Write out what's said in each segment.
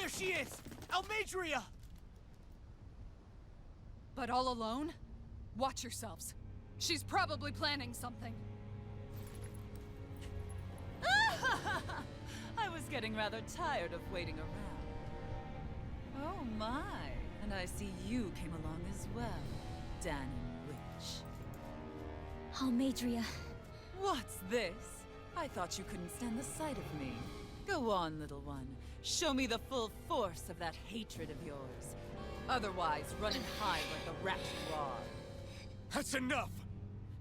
There she is! Almadria! But all alone? Watch yourselves. She's probably planning something. I was getting rather tired of waiting around. Oh my, and I see you came along as well, Danny Witch. Almadria. What's this? I thought you couldn't stand the sight of me. Go on, little one. Show me the full force of that hatred of yours. Otherwise, run and hide like the rat you are. That's enough!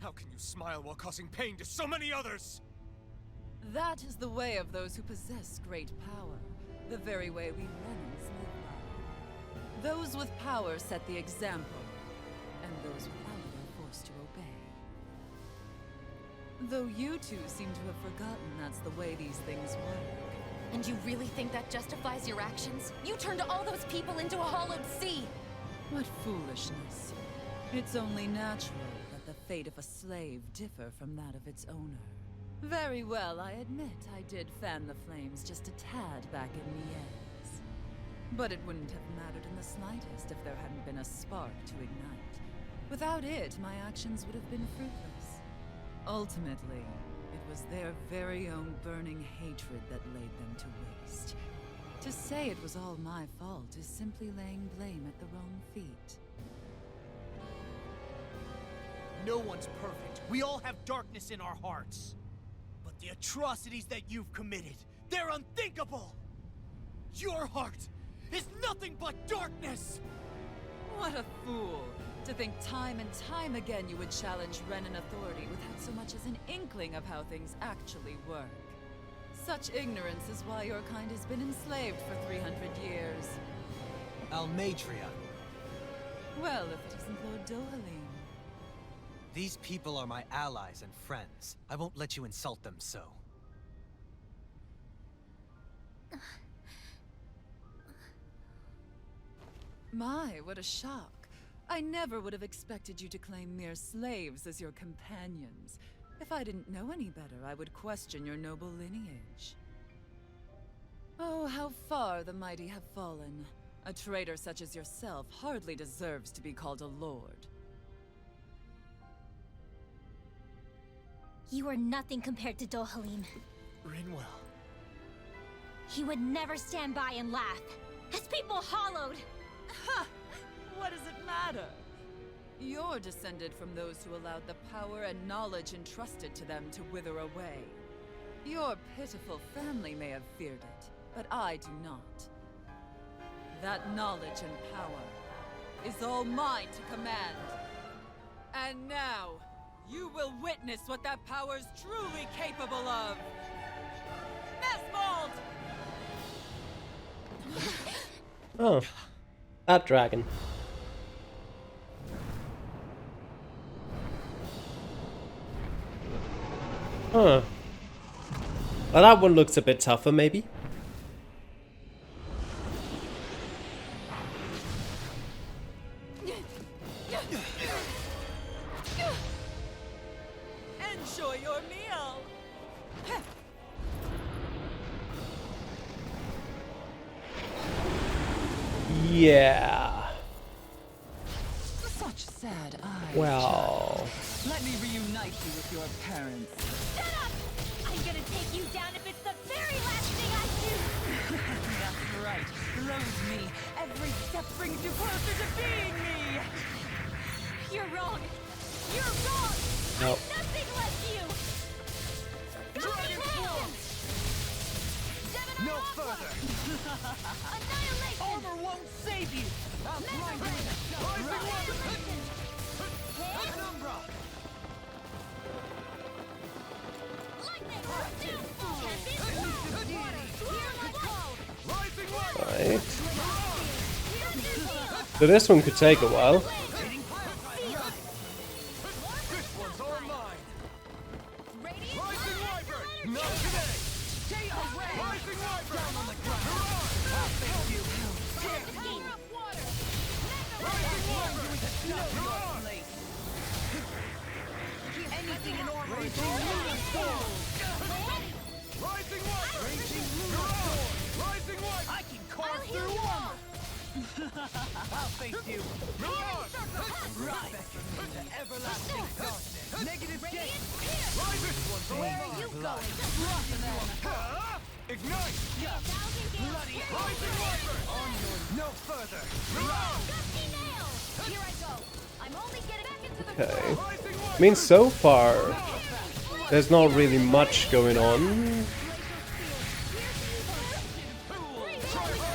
How can you smile while causing pain to so many others? That is the way of those who possess great power. The very way we Renans live by. Those with power set the example, and those without it are forced to obey. Though you two seem to have forgotten that's the way these things work. And you really think that justifies your actions? You turned all those people into a hollowed sea! What foolishness. It's only natural that the fate of a slave differ from that of its owner. Very well, I admit I did fan the flames just a tad back in Mies. But it wouldn't have mattered in the slightest if there hadn't been a spark to ignite. Without it, my actions would have been fruitless. Ultimately, it was their very own burning hatred that laid them to waste. To say it was all my fault is simply laying blame at the wrong feet. No one's perfect. We all have darkness in our hearts. But the atrocities that you've committed, they're unthinkable! Your heart is nothing but darkness! What a fool! To think time and time again you would challenge Renan authority without so much as an inkling of how things actually work. Such ignorance is why your kind has been enslaved for 300 years. Almadria. Well, if it isn't Lord Dohalim. These people are my allies and friends. I won't let you insult them so. My, what a shock. I never would have expected you to claim mere slaves as your companions. If I didn't know any better, I would question your noble lineage. Oh, how far the mighty have fallen. A traitor such as yourself hardly deserves to be called a lord. You are nothing compared to Dohalim. Rinwell. He would never stand by and laugh. His people hollowed! Ha! What does it matter? You're descended from those who allowed the power and knowledge entrusted to them to wither away. Your pitiful family may have feared it, but I do not. That knowledge and power is all mine to command. And now, you will witness what that power's truly capable of! Mesmold! Oh. That dragon. Huh. Well, that one looks a bit tougher, maybe. Enjoy your meal! Yeah. Such sad eyes. Well. Let me reunite you with your parents. Shut up! I'm gonna take you down if it's the very last thing I do! That's right. Rose me. Every step brings you closer to being me. You're wrong! You're wrong! No. I'm nothing like you! Dragon Form! No further! Annihilation! Armor won't save you! Rising Penumbra! Lightning! Downfall! Hear my call! Rising Light! Right. So this one could take a while. This one's all mine! Rising Wyvern! Not today! Rising Wyvern! Down on the ground! I'll save you! Rising Wyvern! Anything in order! Raging Lunasaur! Rising Wyvern! Raging Lunasaur! Rising Wyvern! I can carve through I'll face you. Mirage! Right. To everlasting darkness. Negative gate. Where are you going? Ignite! Bloody rising wyvern! Onward, no further. Mirage! Here I go. I'm only getting back into the Okay. I mean, so far, there's not really much going on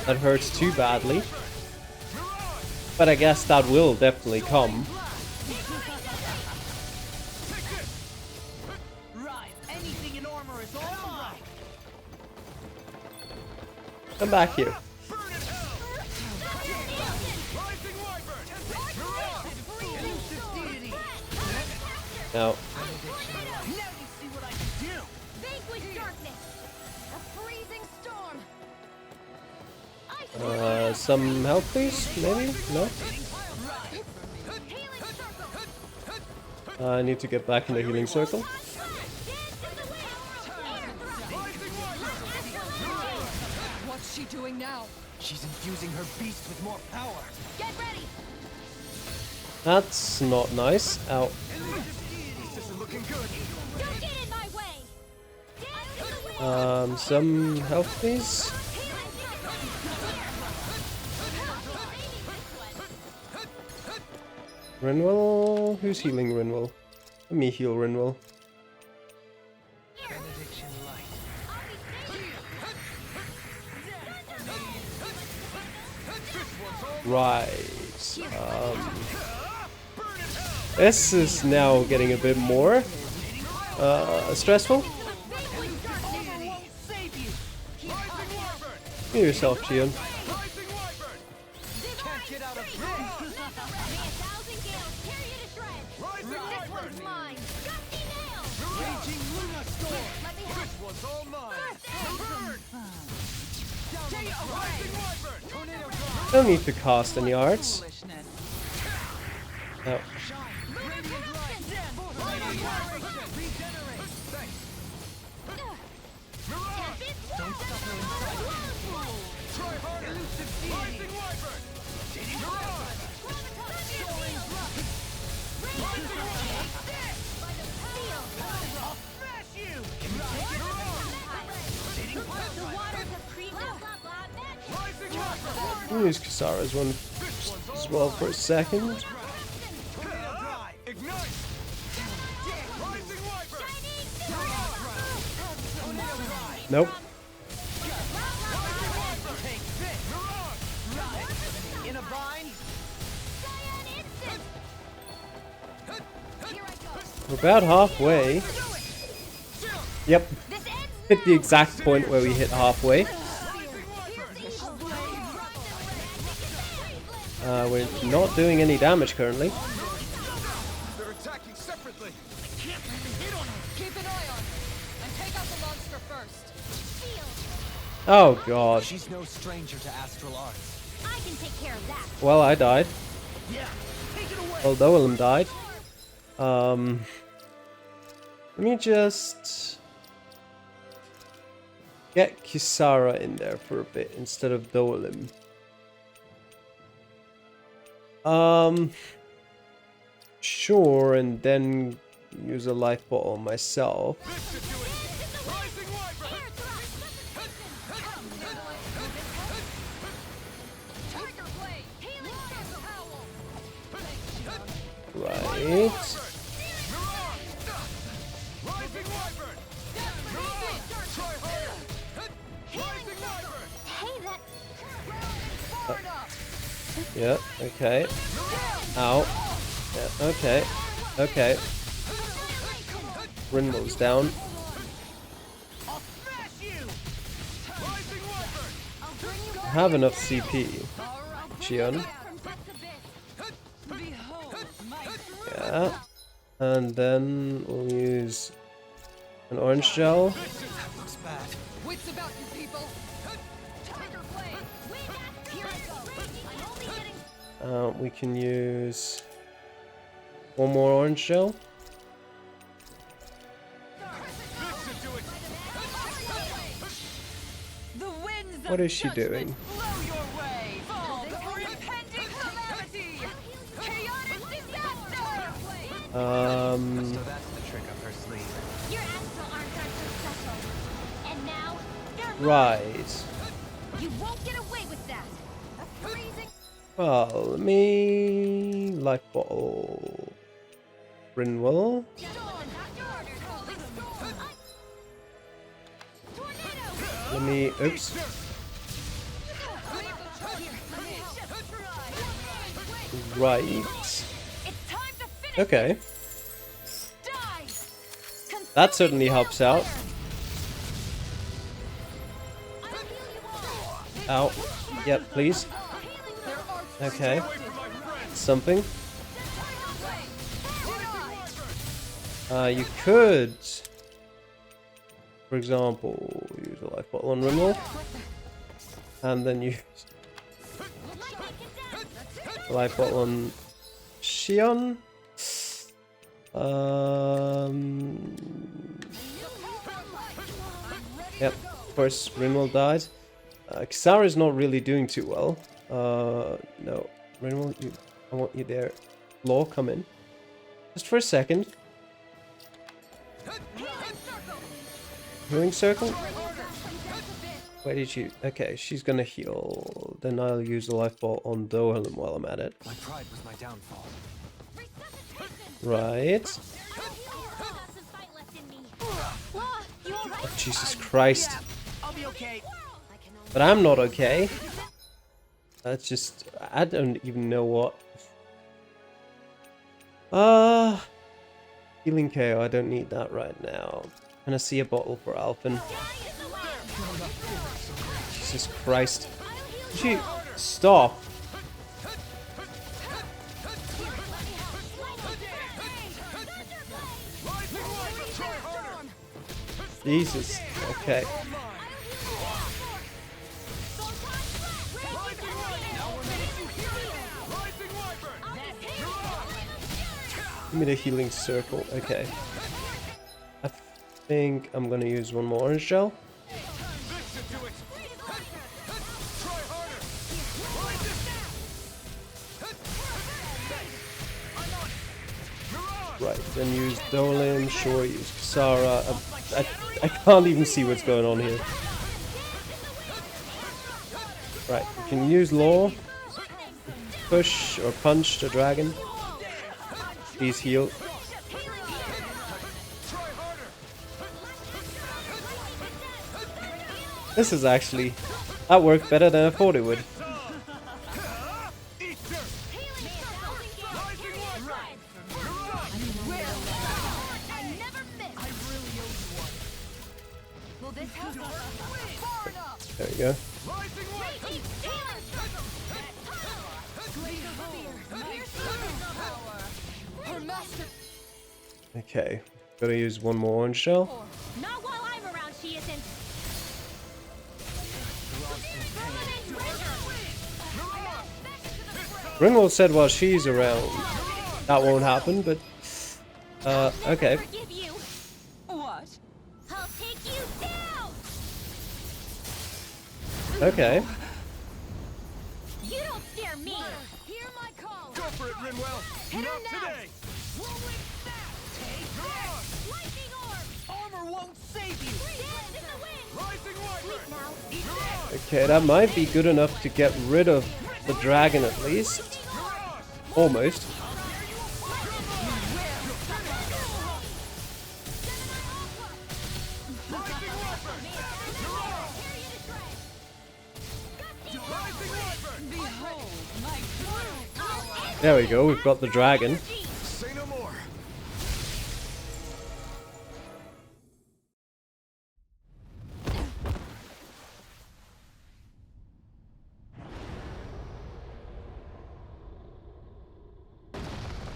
that hurts too badly. But I guess that will definitely come. Right. Anything in armor is all mine. Come back here. Now, Now you see what I can do. vanquish darkness. A freezing storm. some help, please? Maybe? No? I need to get back in the healing circle. What's she doing now? She's infusing her beast with more power. Get ready. That's not nice. Ow. This is looking good. Don't get in my way. Some help, please? Rinwell? Who's healing Rinwell? Let me heal Rinwell. Benediction light. Right. This is now getting a bit more stressful. Heal yourself, Gion. Can't get out of this. This one's mine. Gusty nail. Raging Luna storm. This one's all mine. Burn. Stay away. Tornado drop. Don't need to cast any arts. Foolishness. Oh. Radiant light. Regenerate. Thanks. Mirage. Don't suffer in silence. Try harder. Elusive rising wyvern. Mirage. Soaring drop. I'll smash you. The waters have creeped up. Rising wyvern. I'll use Kisara's one as well for a second. Tornado drive. Ignite. Rising wyvern. Tornado drive. Nope. Take this. Mirage. In a bind. We're about halfway. Yep. Hit the exact point where we hit halfway. We're not doing any damage currently. They're attacking separately. Keep an eye on her and take out the monster first. Oh god. She's no stranger to astral arts. I can take care of that. Well, I died. Yeah. Take it away. Well, Dolan died. Let me just get Kisara in there for a bit instead of Dolan. Sure, and then use a life bottle myself. This should do it. Rising wyvern. Tiger blade. Healing howl. Right. Mirage. Rising wyvern. Try harder. Rising wyvern. Hey, that. Forward up. Yeah, okay. Ow. Yeah, okay. Okay. Rinwell's down. I'll smash you. Rising wyvern. I have enough CP. Gion. Yeah. And then we'll use an orange gel. That looks bad. Wits about you people. Tiger blade. Here I go. I'm only getting. We can use one more orange gel. This should do it. The winds What of is she judgment doing? blow your way. Fall for So that's the trick up her sleeve. Your astral arms aren't so special. And now, they're Right. You won't get away with that. A freezing Well, let me life bottle. Rinwell. Let me. Oops. Right. Okay. That certainly helps out. Ow. Yep, please. Okay. Something. You could, for example, use a life bottle on Rimmel, and then use a life bottle on Shion. Yep, of course, Rimmel died. Kisara's not really doing too well. No, Rimmel, I want you there. Law, come in. Just for a second. Healing circle? Where did you... Okay, she's gonna heal. Then I'll use the life ball on Dolan while I'm at it. My pride was my downfall. Right. Oh, Jesus Christ. I'll be okay. But I'm not okay. That's just... I don't even know what... Healing KO, I don't need that right now. And I see a bottle for Alphen. Jesus Christ. Gee, stop. Jesus. Okay. Give me the healing circle. Okay. I think I'm gonna use one more orange gel. Right, then use Dolan, sure, use Kisara. I can't even see what's going on here. Right, you can use Law, push or punch the dragon. Please heal. This is actually... That worked better than I thought it would. There we go. Okay, gotta use one more orange shell. Not while I'm around, she isn't. Ringwald said while she's around, that won't happen, but... okay. What? I'll take you down. Okay. You don't scare me. Hear my call. Go for it, Rinwell. Not today. Lightning orb. Armor won't save you. Dance in the wind. Rising Wyvern. Now. Okay, that might be good enough to get rid of the dragon at least. Almost. There we go, we've got the dragon. Say no more.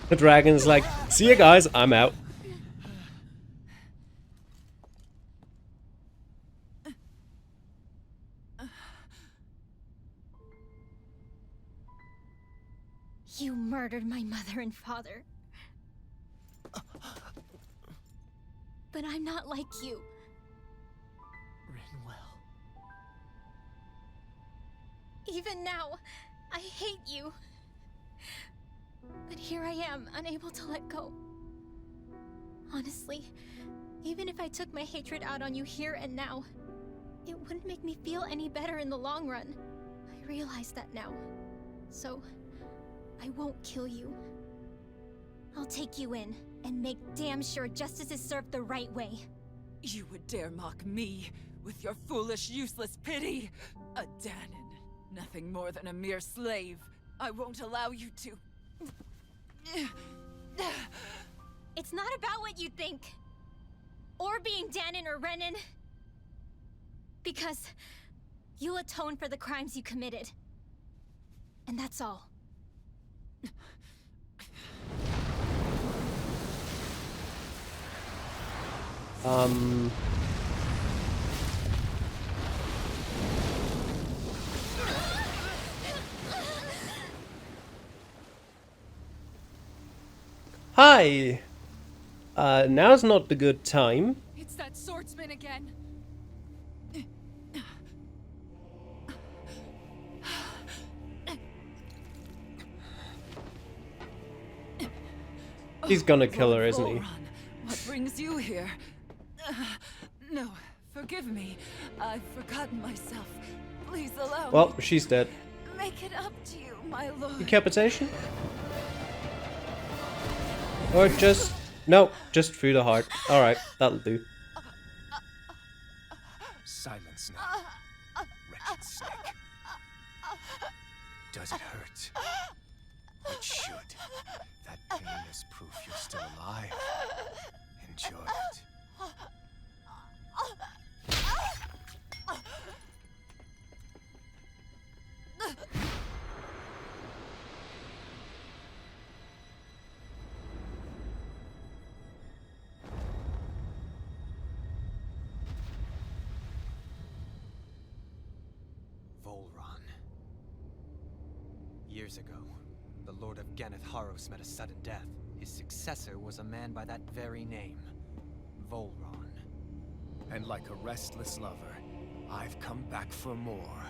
The dragon's like, see you guys, I'm out. You murdered my mother and father. But I'm not like you. Rinwell. Even now, I hate you. But here I am, unable to let go. Honestly, even if I took my hatred out on you here and now, it wouldn't make me feel any better in the long run. I realize that now. So, I won't kill you. I'll take you in and make damn sure justice is served the right way. You would dare mock me with your foolish, useless pity? A Danon, nothing more than a mere slave. I won't allow you to... It's not about what you think. Or being Danon or Renan. Because you'll atone for the crimes you committed. And that's all. Hi! Now's not the good time. It's that swordsman again. He's gonna kill her, isn't he? Volron, what brings you here? No, forgive me. I've forgotten myself. Please allow me. Well, she's dead. Make it up to you, my lord. Decapitation? Or just... No, just through the heart. Alright, that'll do. Silence now, wretched snake. Does it hurt? It should. That pain is proof you're still alive. Enjoy it. Volron. Years ago, the Lord of Ganeth Haros met a sudden death. His successor was a man by that very name, Volron. And like a restless lover, I've come back for more.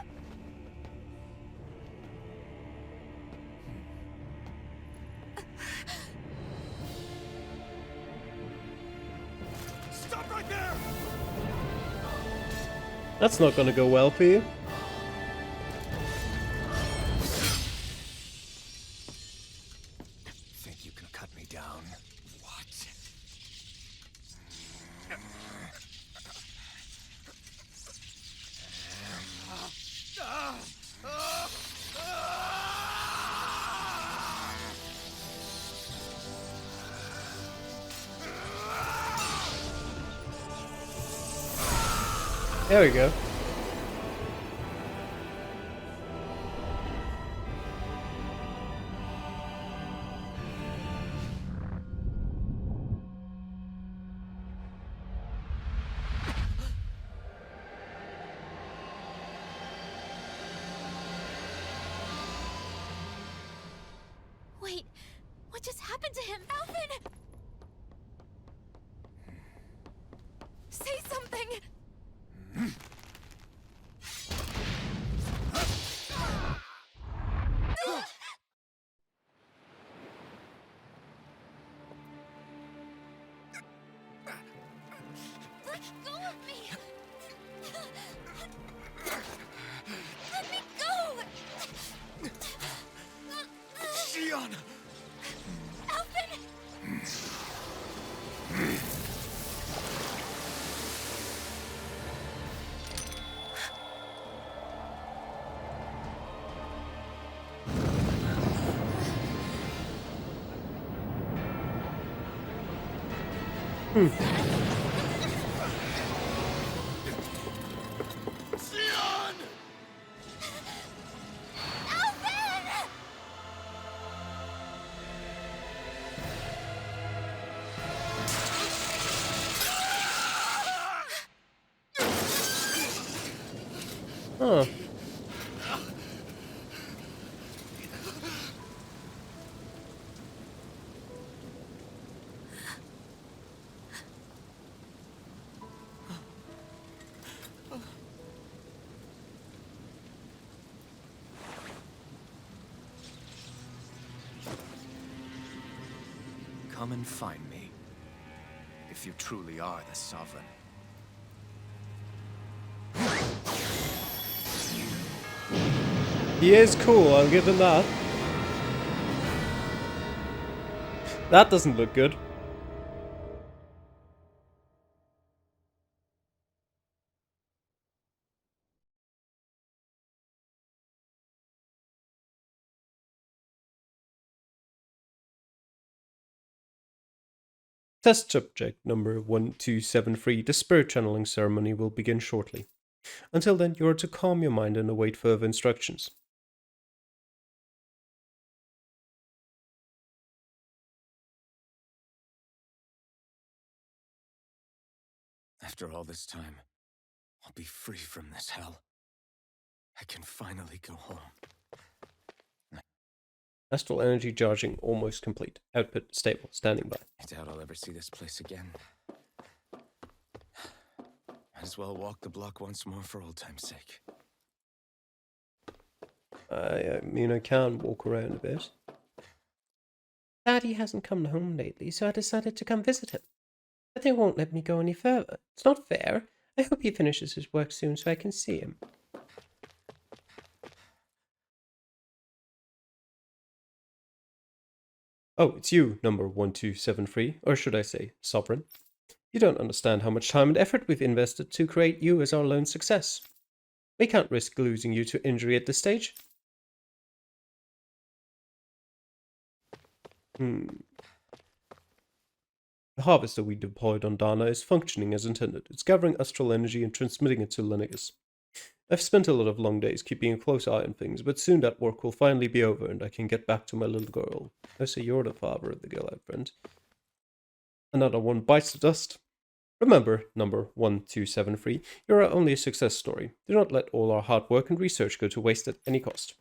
Stop right there! That's not gonna go well for you. Think you can cut me down? What? There we go. Wait, what just happened to him? Alphen! Say something! Let go of me! Let me go! Shion! Alphen! Sion! Alphen! Huh. Come and find me. if you truly are the Sovereign. He is cool, I'll give him that. That doesn't look good. Test subject number 1273. The spirit channeling ceremony will begin shortly. Until then, you are to calm your mind and await further instructions. After all this time, I'll be free from this hell. I can finally go home. Astral energy charging almost complete. Output stable. Standing by. I doubt I'll ever see this place again. Might as well walk the block once more for old time's sake. I mean, I can walk around a bit. Daddy hasn't come home lately, so I decided to come visit him. But they won't let me go any further. It's not fair. I hope he finishes his work soon so I can see him. Oh, it's you, number 1273, or should I say, Sovereign. You don't understand how much time and effort we've invested to create you as our lone success. We can't risk losing you to injury at this stage. The harvester we deployed on Dana is functioning as intended. It's gathering astral energy and transmitting it to Lennigus. I've spent a lot of long days keeping a close eye on things, but soon that work will finally be over and I can get back to my little girl. I say you're the father of the girl, friend. Another one bites the dust. Remember, number 1273, you're only a success story. Do not let all our hard work and research go to waste at any cost.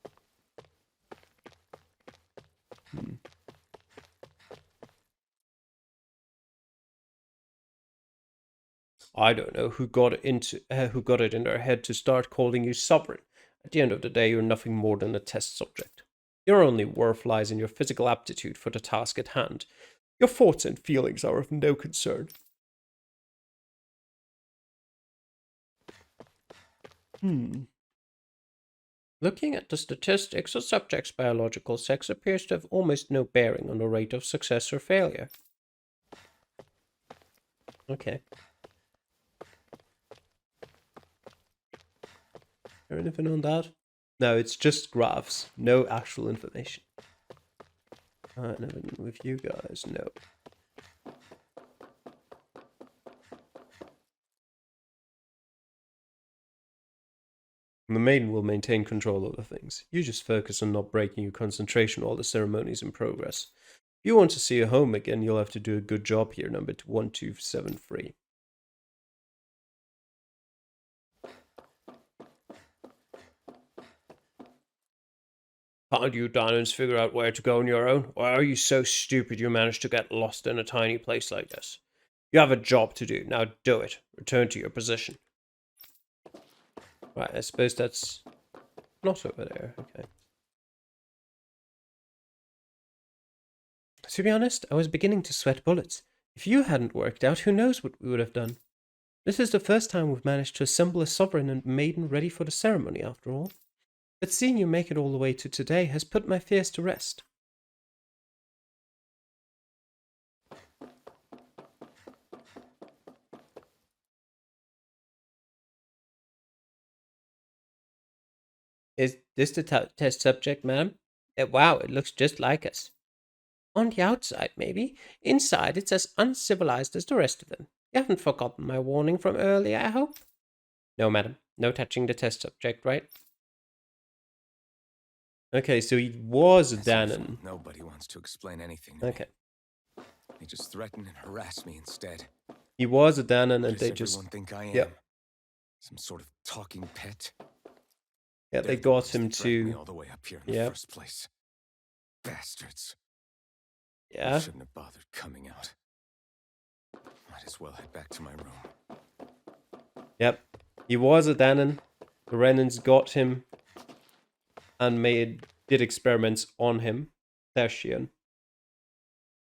I don't know who got it in their head to start calling you Sovereign. At the end of the day, you're nothing more than a test subject. Your only worth lies in your physical aptitude for the task at hand. Your thoughts and feelings are of no concern. Looking at the statistics, a subject's biological sex appears to have almost no bearing on the rate of success or failure. Okay. Is there anything on that? No, it's just graphs. No actual information. Nothing with you guys, no. The maiden will maintain control over things. You just focus on not breaking your concentration while the ceremony's in progress. If you want to see your home again, you'll have to do a good job here, number 1273. Can't you Donans figure out where to go on your own? Or are you so stupid you managed to get lost in a tiny place like this? You have a job to do. Now do it. Return to your position. Right, I suppose that's not over there. Okay. To be honest, I was beginning to sweat bullets. If you hadn't worked out, who knows what we would have done. This is the first time we've managed to assemble a sovereign and maiden ready for the ceremony, after all. But seeing you make it all the way to today has put my fears to rest. Is this the test subject, ma'am? Wow, it looks just like us. On the outside, maybe. Inside, it's as uncivilized as the rest of them. You haven't forgotten my warning from earlier, I hope? No, madam. No touching the test subject, right? Okay, so he was a Danon. Nobody wants to explain anything to me. They just threaten and harass me instead. He was a Danon and they just... Everyone think I am? Yep. Some sort of talking pet? Yeah, they got him to... me all the way up here in the first place. Bastards. Yeah. I shouldn't have bothered coming out. Might as well head back to my room. Yep. He was a Danon. The Renans got him and did experiments on him. There's Shion.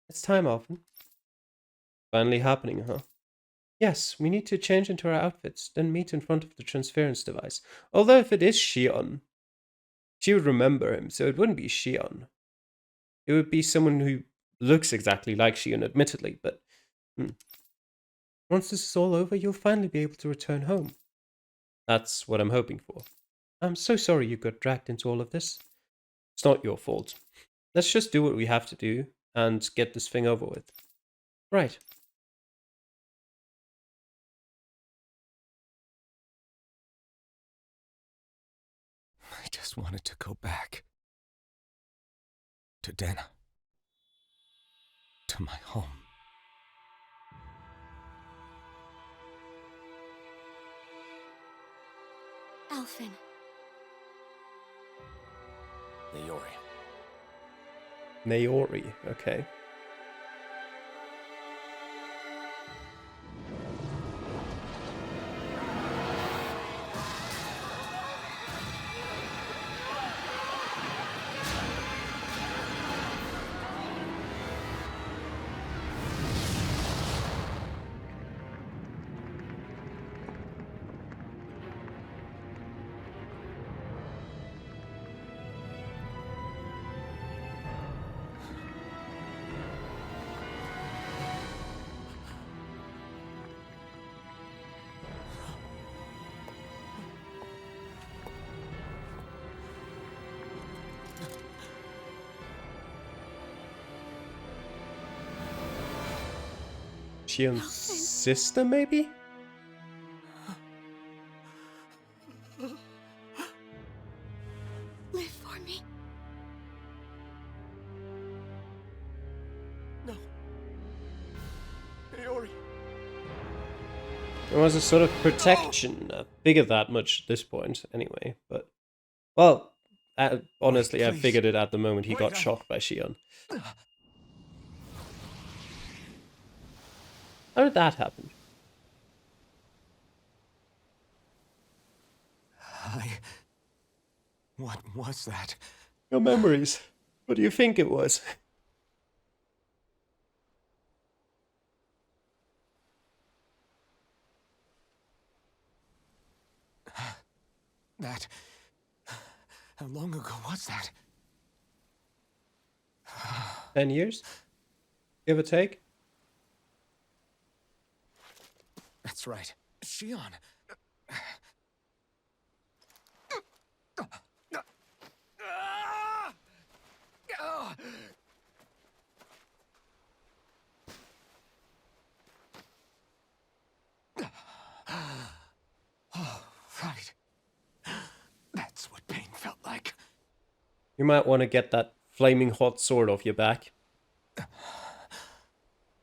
It's time, Alphen. Finally happening, huh? Yes, we need to change into our outfits, then meet in front of the transference device. Although if it is Shion, she would remember him, so it wouldn't be Shion. It would be someone who looks exactly like Shion, admittedly, but... Once this is all over, you'll finally be able to return home. That's what I'm hoping for. I'm so sorry you got dragged into all of this. It's not your fault. Let's just do what we have to do and get this thing over with. Right. I just wanted to go back. To Dana. To my home. Alphen. Naori. Naori, okay. Shion's sister, maybe? Live for me. No. Naori. It was a sort of protection. I figured that much at this point, anyway. But, well, honestly, I Please. figured it at the moment he Wait, got shocked by Shion. How did that happen? What was that? Your memories. What do you think it was? That... How long ago was that? 10 years? Give or take? That's right. Shion. Oh, right. That's what pain felt like. You might want to get that flaming hot sword off your back.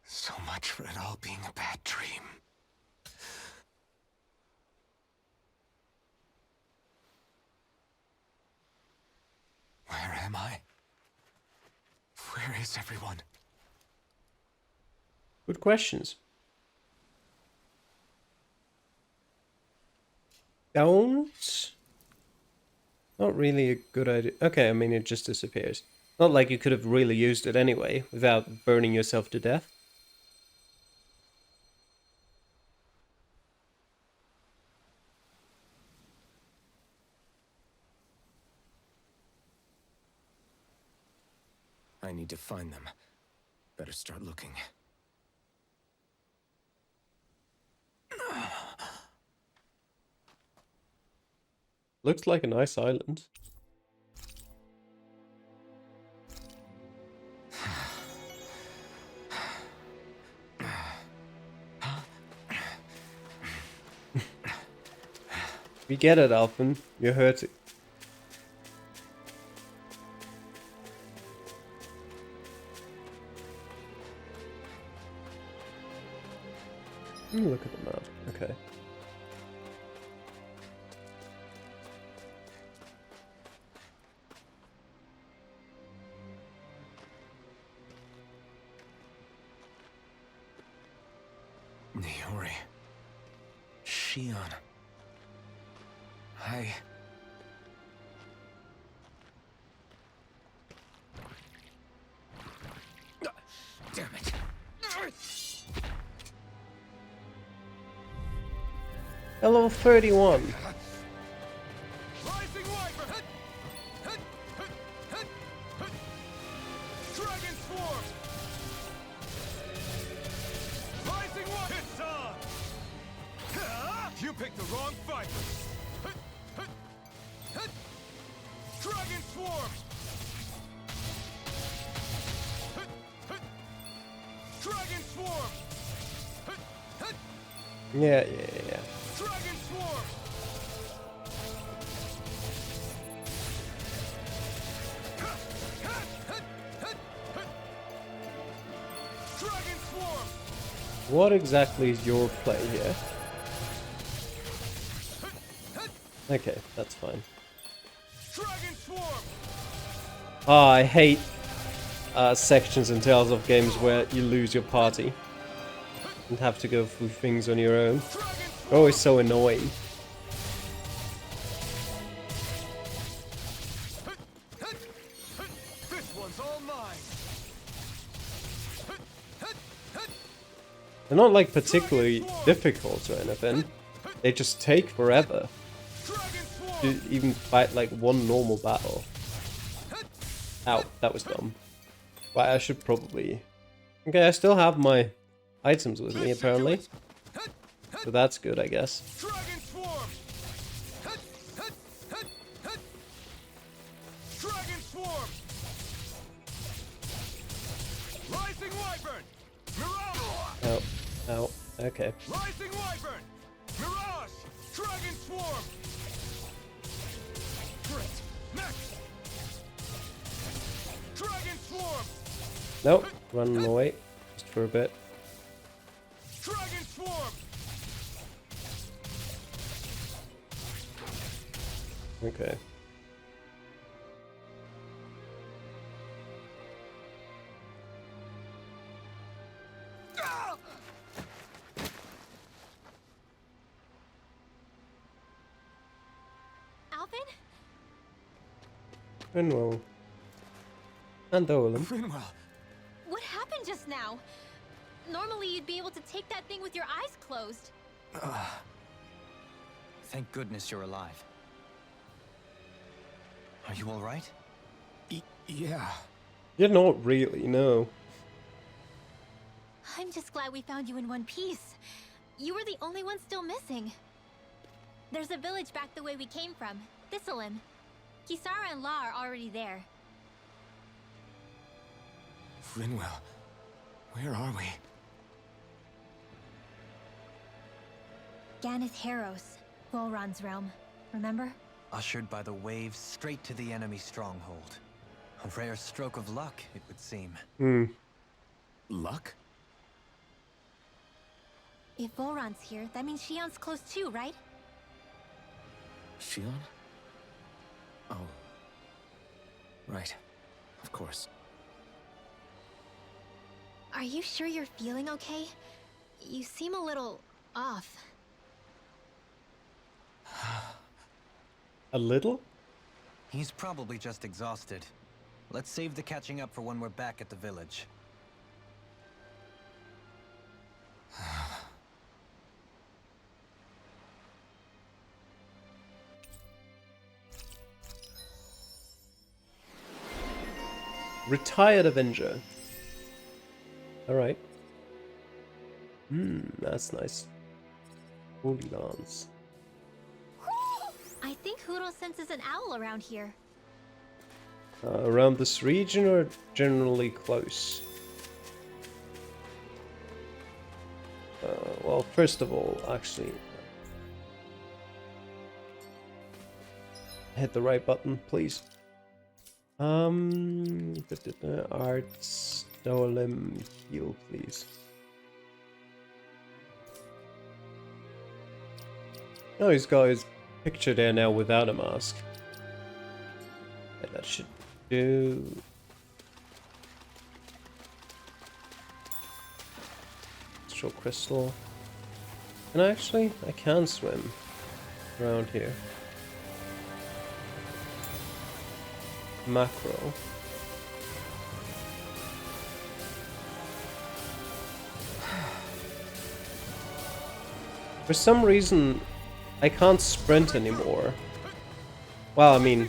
So much for it all being a bad dream. Where am I? Where is everyone? Good questions. Don't? Not really a good idea. Okay, I mean, it just disappears. Not like you could have really used it anyway, without burning yourself to death. I need to find them. Better start looking. Looks like a nice island. We get it, Alphen. You're hurting. Look at the map. Okay. Naori. Shion. Damn it. Level 31. Rising Wiper! Dragon Swarm! Rising Wiper! It's on! You picked the wrong fight! Dragon Swarm! Dragon Swarm! Yeah. Dragon Swarm! Dragon Swarm! What exactly is your play here? Okay, that's fine. Dragon Swarm! Oh, I hate sections and Tales of games where you lose your party and have to go through things on your own. They're always so annoying. This one's all mine! They're not like particularly difficult or anything. They just take forever Dragon Swarm! to even fight like one normal battle. Ow, that was dumb. Right, I should probably... Okay, I still have my items with me apparently. So that's good, I guess. Dragon Swarm! Dragon Swarm! Rising Wyvern! Mirage! Ow, ow, okay. Rising Wyvern! Mirage! Dragon Swarm! Crit! Next! Dragon Swarm! Nope, run away. Just for a bit. Dragon Swarm! Okay. Alphen? Finwell. And Olin. Finwell! What happened just now? Normally you'd be able to take that thing with your eyes closed. Thank goodness you're alive. Are you alright? Yeah. You're not really, no. I'm just glad we found you in one piece. You were the only one still missing. There's a village back the way we came from, Thistleim. Kisara and La are already there. Finwell, where are we? Ganeth Haros, Volron's realm. Remember? Ushered by the waves straight to the enemy stronghold. A rare stroke of luck, it would seem. Luck? If Volron's here, that means Shion's close too, right? Shion? Oh. Right. Of course. Are you sure you're feeling okay? You seem a little off. A little? He's probably just exhausted. Let's save the catching up for when we're back at the village. Retired Avenger. Alright. That's nice. Holy Lance. I think Huro senses an owl around here. Around this region or generally close? Well, first of all, actually... Hit the right button, please. Arts, Dolem, heal, please. Oh, he's got his picture there now without a mask. Okay, that should do. Astral crystal. And actually, I can swim around here. Macro. For some reason, I can't sprint anymore. Well, I mean,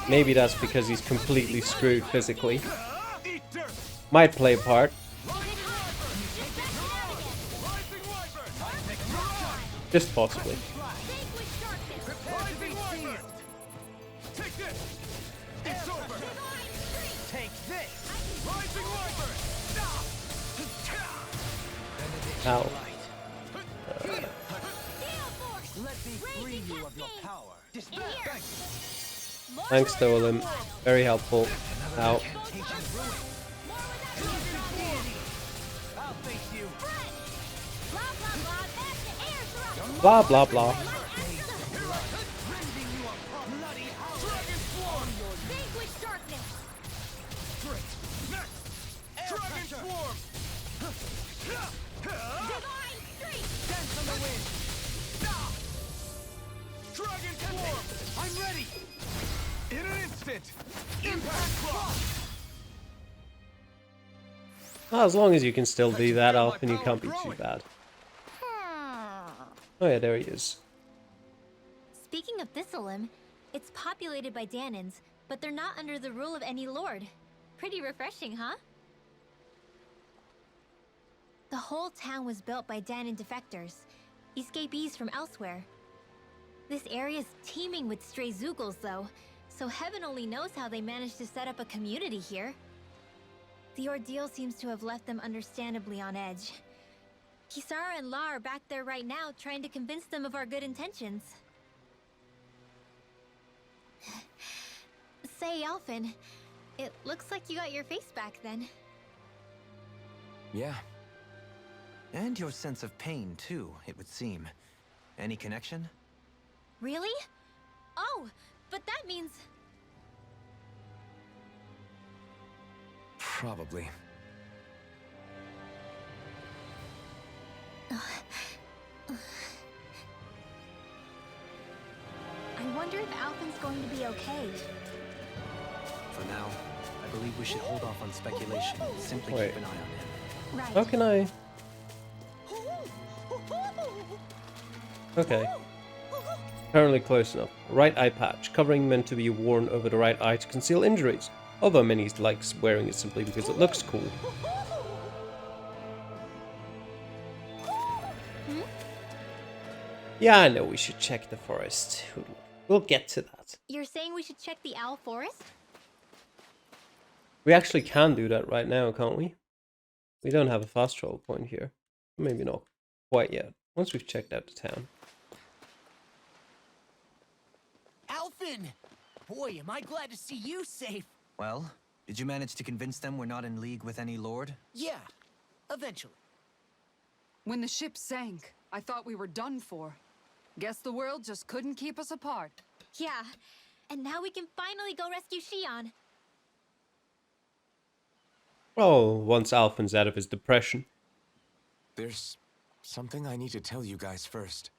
maybe that's because he's completely screwed physically. Might play a part. Just possibly. Ow. Thanks, Dolan. Very helpful. Ow. Blah blah blah. I'm ready! In an instant! Impact block! Well, as long as you can still do that, Alphen, you can't be too bad. Oh yeah, there he is. Speaking of Thistlelim, it's populated by Danans, but they're not under the rule of any lord. Pretty refreshing, huh? The whole town was built by Danan defectors, escapees from elsewhere. This area's teeming with stray Zoogles, though, so heaven only knows how they managed to set up a community here. The ordeal seems to have left them understandably on edge. Kisara and La are back there right now, trying to convince them of our good intentions. Say, Alphen, it looks like you got your face back then. Yeah. And your sense of pain, too, it would seem. Any connection? Really? Oh, but that means... Probably. I wonder if Alphen's going to be okay. For now, I believe we should hold off on speculation and simply Wait. keep an eye on him. Right. How can I... Okay. Apparently close enough. Right eye patch, covering meant to be worn over the right eye to conceal injuries. Although many likes wearing it simply because it looks cool. Yeah, I know we should check the forest. We'll get to that. You're saying we should check the Owl Forest? We actually can do that right now, can't we? We don't have a fast travel point here. Maybe not quite yet. Once we've checked out the town. Alphen! Boy, am I glad to see you safe. Well, did you manage to convince them we're not in league with any lord? Yeah, eventually. When the ship sank, I thought we were done for. Guess the world just couldn't keep us apart. Yeah, and now we can finally go rescue Shion. Oh, once Alphen's out of his depression. There's something I need to tell you guys first.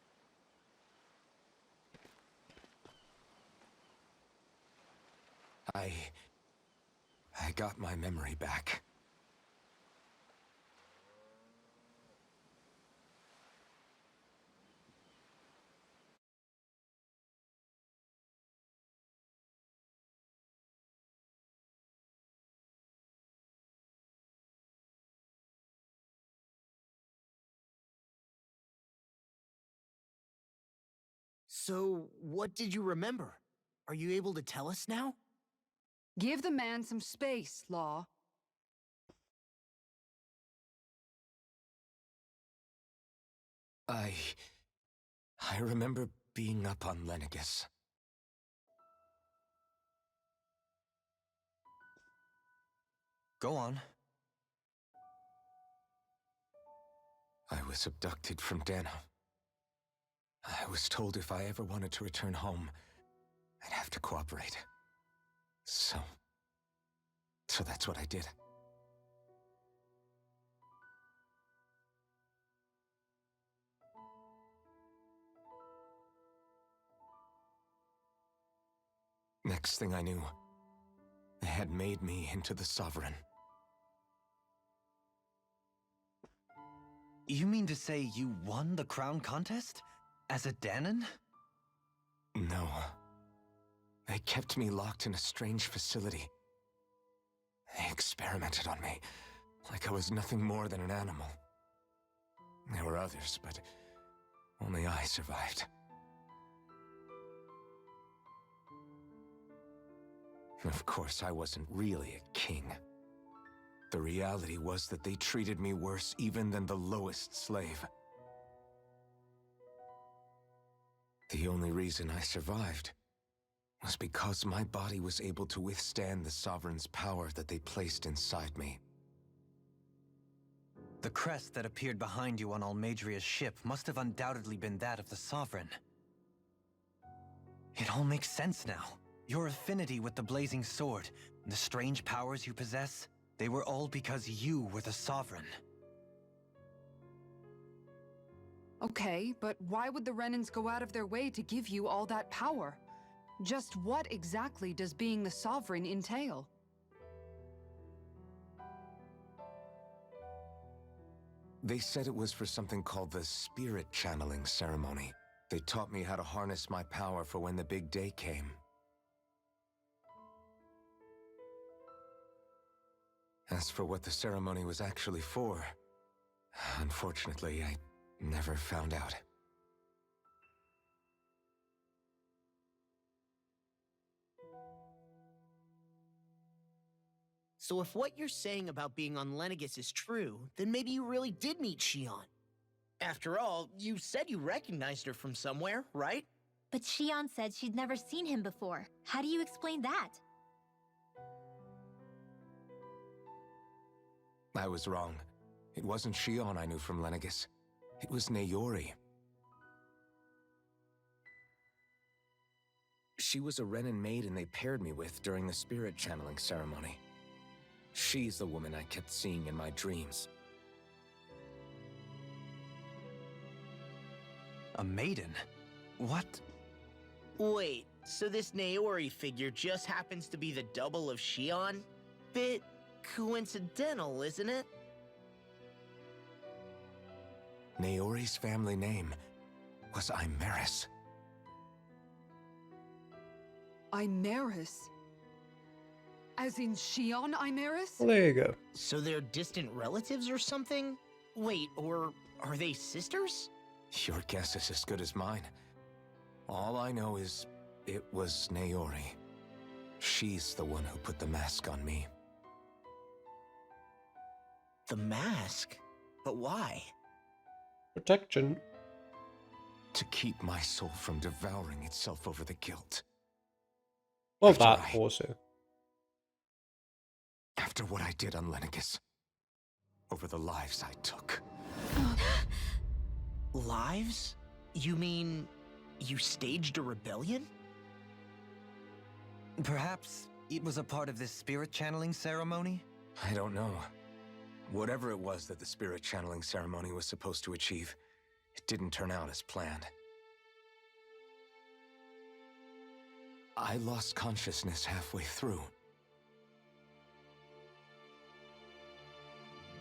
I got my memory back. So, what did you remember? Are you able to tell us now? Give the man some space, Law. I remember being up on Lenegus. Go on. I was abducted from Dana. I was told if I ever wanted to return home, I'd have to cooperate. So that's what I did. Next thing I knew, they had made me into the Sovereign. You mean to say you won the crown contest? As a Danon? No. They kept me locked in a strange facility. They experimented on me, like I was nothing more than an animal. There were others, but only I survived. Of course, I wasn't really a king. The reality was that they treated me worse even than the lowest slave. The only reason I survived was because my body was able to withstand the Sovereign's power that they placed inside me. The crest that appeared behind you on Almadria's ship must have undoubtedly been that of the Sovereign. It all makes sense now. Your affinity with the Blazing Sword, and the strange powers you possess, they were all because you were the Sovereign. Okay, but why would the Renans go out of their way to give you all that power? Just what exactly does being the Sovereign entail? They said it was for something called the Spirit Channeling Ceremony. They taught me how to harness my power for when the big day came. As for what the ceremony was actually for, unfortunately, I never found out. So if what you're saying about being on Lenegis is true, then maybe you really did meet Shion. After all, you said you recognized her from somewhere, right? But Shion said she'd never seen him before. How do you explain that? I was wrong. It wasn't Shion I knew from Lenegis. It was Naori. She was a Renan maiden they paired me with during the spirit channeling ceremony. She's the woman I kept seeing in my dreams. A maiden? What? Wait, so this Naori figure just happens to be the double of Shion? Bit coincidental, isn't it? Naori's family name was Imeris. Imeris? As in Shion Imeris? Well, there you go. So they're distant relatives or something? Wait, or are they sisters? Your guess is as good as mine. All I know is it was Naori. She's the one who put the mask on me. The mask? But why? Protection. To keep my soul from devouring itself over the guilt. Well, After that I- also. After what I did on Lenegis. Over the lives I took. Lives? You mean you staged a rebellion? Perhaps it was a part of this spirit channeling ceremony? I don't know. Whatever it was that the spirit channeling ceremony was supposed to achieve, it didn't turn out as planned. I lost consciousness halfway through.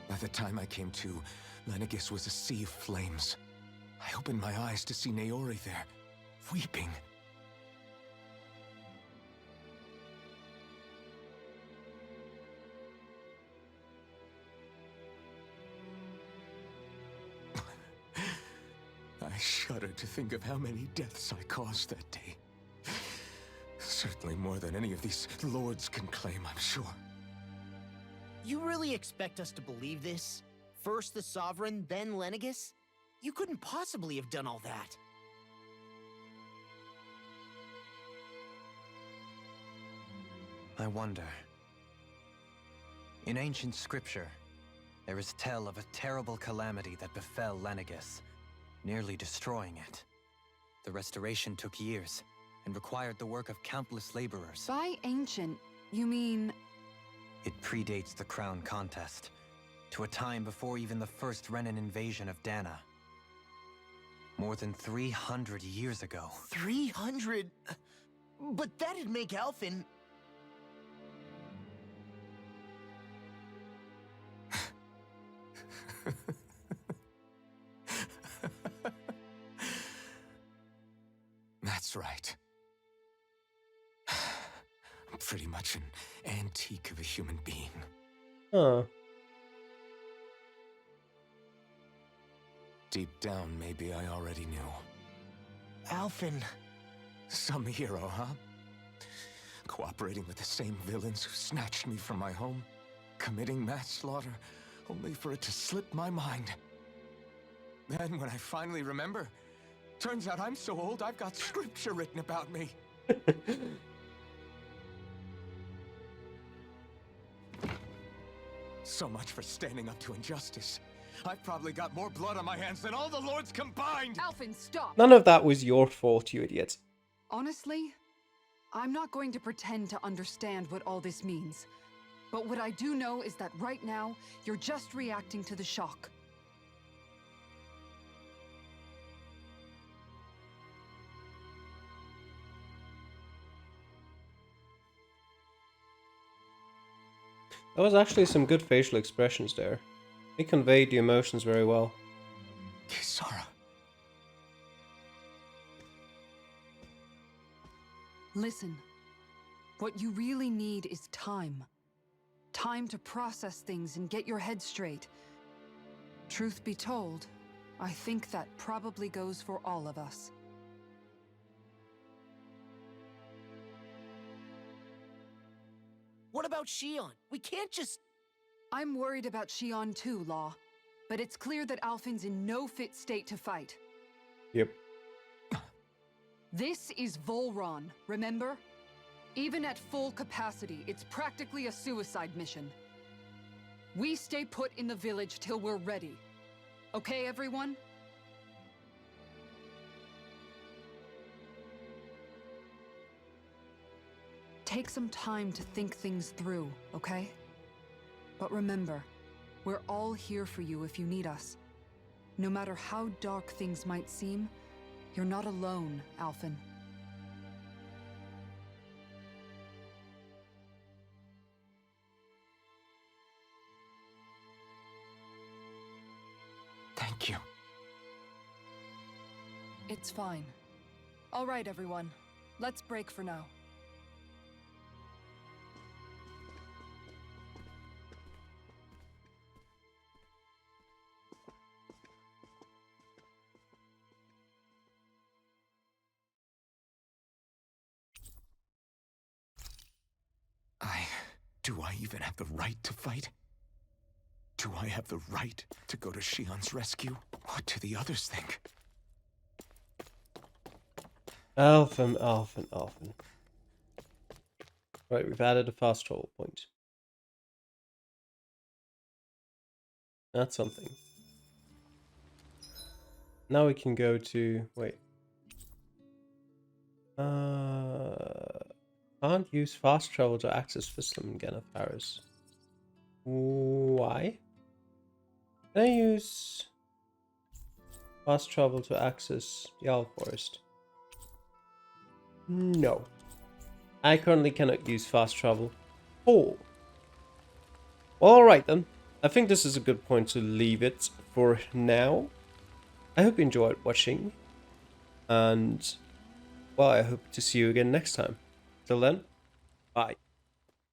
By the time I came to, Lenegis was a sea of flames. I opened my eyes to see Naori there, weeping. I shudder to think of how many deaths I caused that day. Certainly more than any of these lords can claim, I'm sure. You really expect us to believe this? First the Sovereign, then Lenegis? You couldn't possibly have done all that. I wonder. In ancient scripture, there is tell of a terrible calamity that befell Lenegis, nearly destroying it. The restoration took years, and required the work of countless laborers. By ancient, you mean... It predates the crown contest, to a time before even the first Renan invasion of Dana. More than 300 years ago. 300? But that'd make Alphen... pretty much an antique of a human being. Huh. Deep down, maybe I already knew. Alphen. Some hero, huh? Cooperating with the same villains who snatched me from my home, committing mass slaughter, only for it to slip my mind. Then, when I finally remember, turns out I'm so old I've got scripture written about me. So much for standing up to injustice. I've probably got more blood on my hands than all the lords combined! Alphen, stop! None of that was your fault, you idiot. Honestly, I'm not going to pretend to understand what all this means. But what I do know is that right now, you're just reacting to the shock. There was actually some good facial expressions there. They conveyed the emotions very well. Kisara. Listen, what you really need is time. Time to process things and get your head straight. Truth be told, I think that probably goes for all of us. What about Shion? We can't just... I'm worried about Shion too, Law. But it's clear that Alphen's in no fit state to fight. Yep. This is Volron, remember? Even at full capacity, it's practically a suicide mission. We stay put in the village till we're ready. Okay, everyone? Take some time to think things through, okay? But remember, we're all here for you if you need us. No matter how dark things might seem, you're not alone, Alphen. Thank you. It's fine. All right, everyone. Let's break for now. Do I even have the right to fight? Do I have the right to go to Shion's rescue? What do the others think? Alphen. Right, we've added a fast travel point. That's something. Now we can go to... wait. Can't use fast travel to access Fislam again of Paris. Why? Can I use fast travel to access the Owl Forest? No. I currently cannot use fast travel. Oh. Alright then. I think this is a good point to leave it for now. I hope you enjoyed watching. And, well, I hope to see you again next time. Till then, bye.